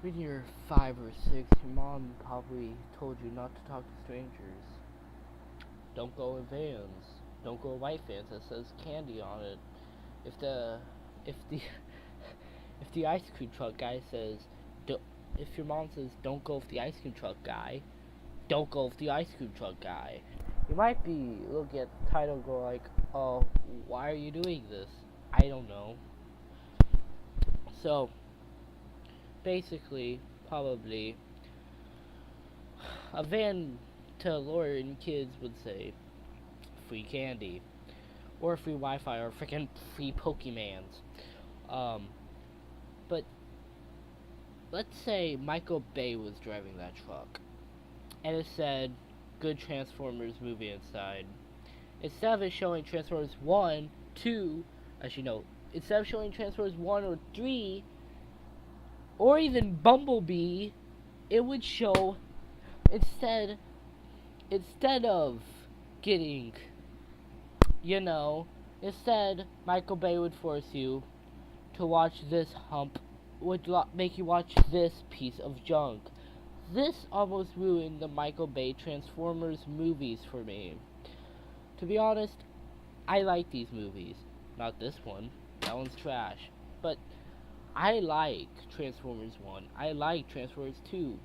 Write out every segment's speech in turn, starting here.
When you're 5 or 6, your mom probably told you not to talk to strangers. Don't go in vans. Don't go in white vans that says candy on it. If the if the if the ice cream truck guy says, don't, if your mom says don't go with the ice cream truck guy, don't go with the ice cream truck guy. You might be looking at the title and go like, oh, why are you doing this? I don't know. So basically, probably a van to lure in kids would say free candy or free Wi-Fi or freaking free Pokemans. But let's say Michael Bay was driving that truck and it said good Transformers movie inside. Instead of it showing Transformers 1, 2, actually no, instead of showing Transformers 1 or 3, or even Bumblebee, it would show instead of getting, instead Michael Bay would force you to watch this hump, would make you watch this piece of junk. This almost ruined the Michael Bay Transformers movies for me. To be honest, I like these movies. Not this one. That one's trash. But I like Transformers 1. I like Transformers 2.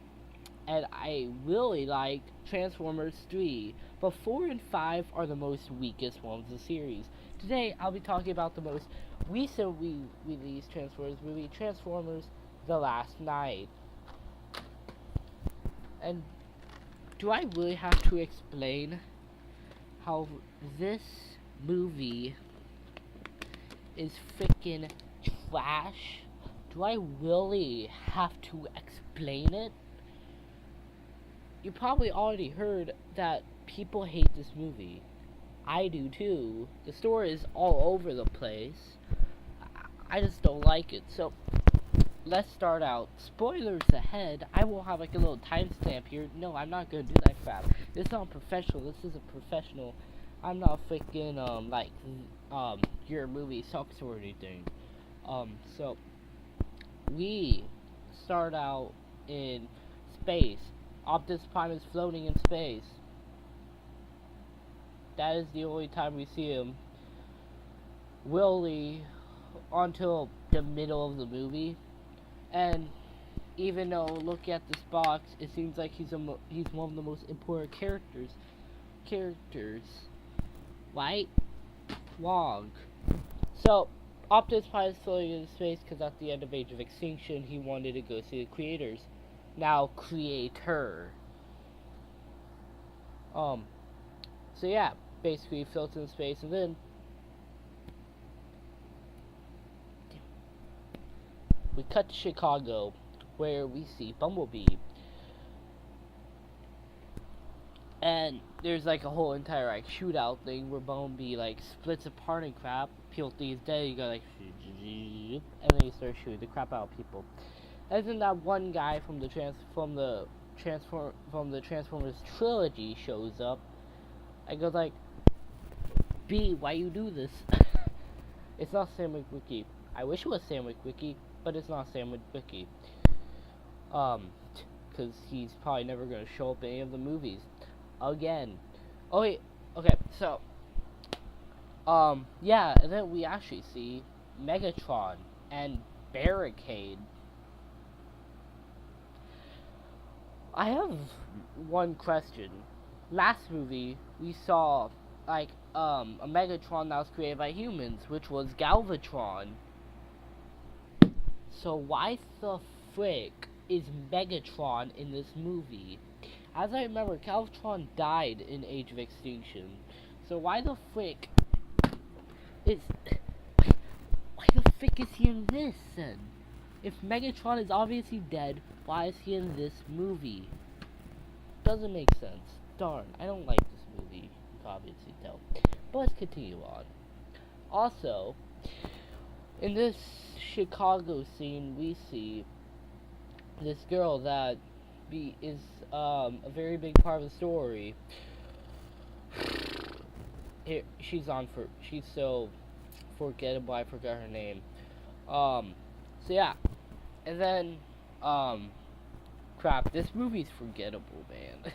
And I really like Transformers 3. But 4 and 5 are the most weakest ones of the series. Today, I'll be talking about the most recently released Transformers movie, Transformers The Last Night. And do I really have to explain how this movie is freaking trash? Do I really have to explain it? You probably already heard that people hate this movie. I do too. The story is all over the place. I just don't like it. So let's start out. Spoilers ahead. I will have like a little timestamp here. No, I'm not gonna do that crap. This is not professional. This is a professional. I'm not freaking your movie sucks or anything. So we start out in space. Optimus Prime is floating in space. That is the only time we see him. Really, until the middle of the movie. And even though, look at this box, it seems like he's one of the most important characters. Right? Wrong. So, Optimus Prime is floating in space because at the end of Age of Extinction, he wanted to go see the creators. Now, creator. So yeah, basically he floats in space, and then we cut to Chicago, where we see Bumblebee. And there's like a whole entire like shootout thing where Bumblebee like splits apart and crap. People think he's dead. You go like, and then you start shooting the crap out of people. And then that one guy from the Transformers trilogy shows up. I go like, B, why you do this? It's not Sam Witwicky. I wish it was Sam Witwicky, but it's not Sam Witwicky. Because he's probably never gonna show up in any of the movies again. Oh wait, okay, so yeah, and then we actually see Megatron and Barricade. I have one question. Last movie we saw like a Megatron that was created by humans, which was Galvatron. So why the frick is Megatron in this movie? As I remember, Galvatron died in Age of Extinction. So why the frick is he in this then? If Megatron is obviously dead, why is he in this movie? Doesn't make sense. Darn, I don't like this movie, you can obviously tell. But let's continue on. Also, in this Chicago scene, we see this girl that is a very big part of the story. She's so forgettable, I forgot her name. So yeah, and then Um, crap. This movie's forgettable, man.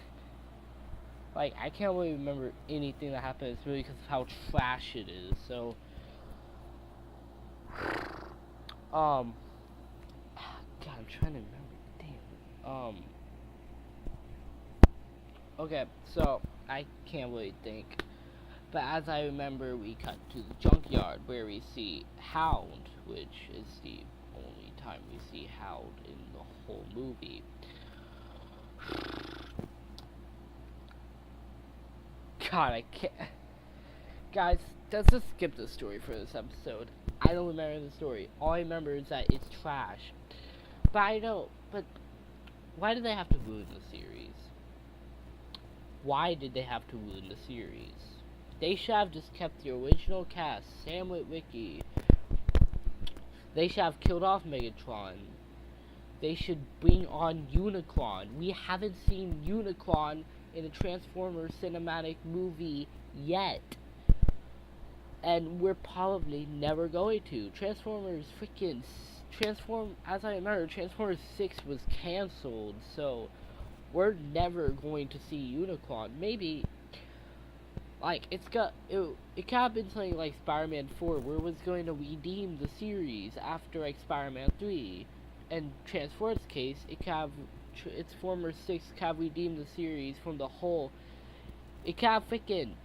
Like, I can't really remember anything that happened in this movie because of how trash it is. So, um, God, I'm trying to remember. Damn. Okay, so I can't really think. But as I remember, we cut to the junkyard where we see Hound, which is the only time we see Hound in the whole movie. God, I can't. Guys, let's just skip the story for this episode. I don't remember the story. All I remember is that it's trash. But I know, but why did they have to ruin the series? Why did they have to ruin the series? They should have just kept the original cast, Sam Witwicky. They should have killed off Megatron. They should bring on Unicron. We haven't seen Unicron in a Transformers cinematic movie yet. And we're probably never going to. As I remember, Transformers 6 was cancelled, so we're never going to see Unicron. Maybe, like, it could have been something like Spider-Man 4, where it was going to redeem the series after, like, Spider-Man 3. And Transformers case, it could have, Transformers 6 could have redeemed the series from the whole, it could have freaking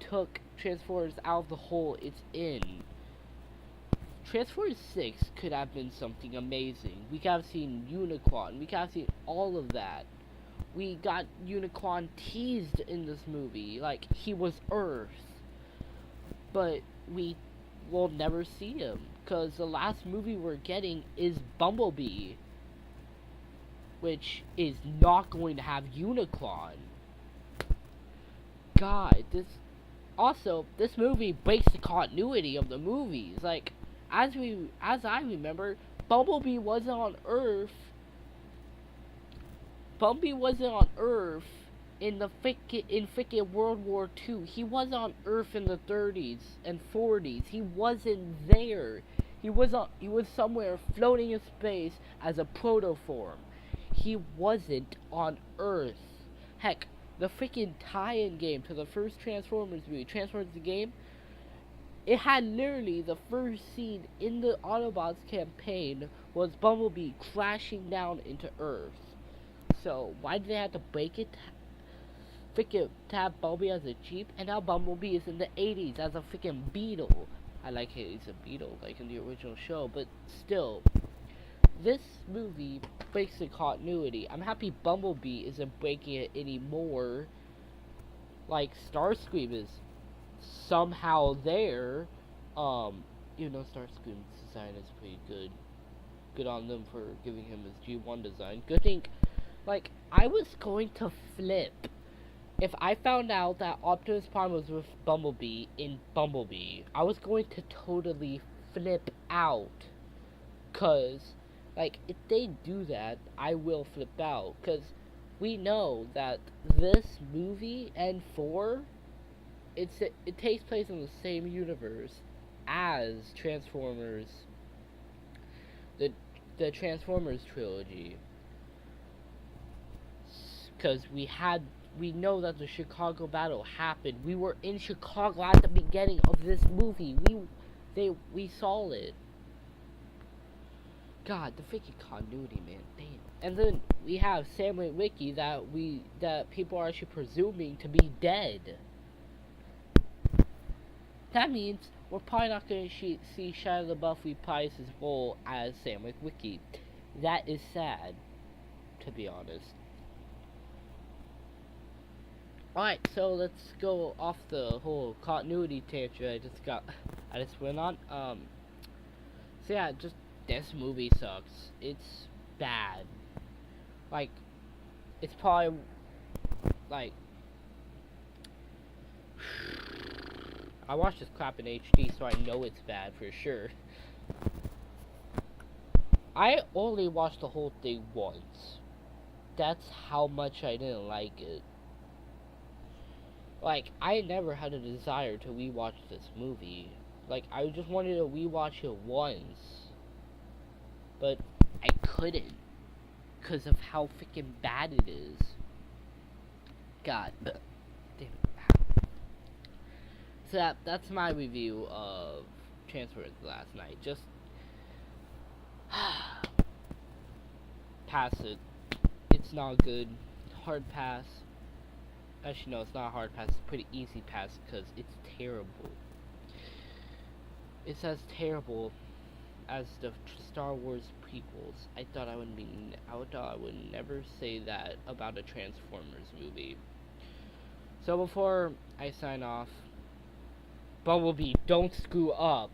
took Transformers out of the hole it's in. Transformers 6 could have been something amazing. We could have seen Unicron. We could have seen all of that. We got Unicron teased in this movie. Like, he was Earth. But we will never see him. Because the last movie we're getting is Bumblebee. Which is not going to have Unicron. God, this movie breaks the continuity of the movies. Like, as I remember, Bumblebee wasn't on Earth. Bumblebee wasn't on Earth in frickin' World War II. He was on Earth in the 30s and 40s. He wasn't there. He was somewhere floating in space as a protoform. He wasn't on Earth. Heck, the freaking tie-in game to the first Transformers movie, Transformers the game, it had literally the first scene in the Autobots campaign was Bumblebee crashing down into Earth. So why did they have to break it? Freaking to have Bumblebee as a Jeep, and now Bumblebee is in the 80s as a freaking Beetle. I like how he's a Beetle, like in the original show, but still, this movie breaks the continuity. I'm happy Bumblebee isn't breaking it anymore. Like, Starscream is somehow there. Starscream's design is pretty good. Good on them for giving him his G1 design. Good thing, like, I was going to flip if I found out that Optimus Prime was with Bumblebee in Bumblebee. I was going to totally flip out. Cause, like, if they do that, I will flip out. Cause we know that this movie and 4, it takes place in the same universe as Transformers, the Transformers trilogy. Cause we know that the Chicago battle happened. We were in Chicago at the beginning of this movie. We saw it. God, the freaking continuity, man. Damn. And then we have Sam Witwicky that people are actually presuming to be dead. That means we're probably not going to see Shia LaBeouf reprise his role as Sam Witwicky. That is sad, to be honest. Alright, so let's go off the whole continuity tangent I just went on. So yeah, just this movie sucks. It's bad. Like, it's probably, like, I watched this crap in HD, so I know it's bad for sure. I only watched the whole thing once. That's how much I didn't like it. Like, I never had a desire to rewatch this movie. Like, I just wanted to rewatch it once. But I couldn't, because of how freaking bad it is. God damn it. So that's my review of Transformers last night. Just pass it. It's not good. Hard pass. Actually, no, it's not a hard pass. It's a pretty easy pass because it's terrible. It's as terrible as the Star Wars prequels. I thought I would never say that about a Transformers movie. So before I sign off, Bumblebee, don't screw up.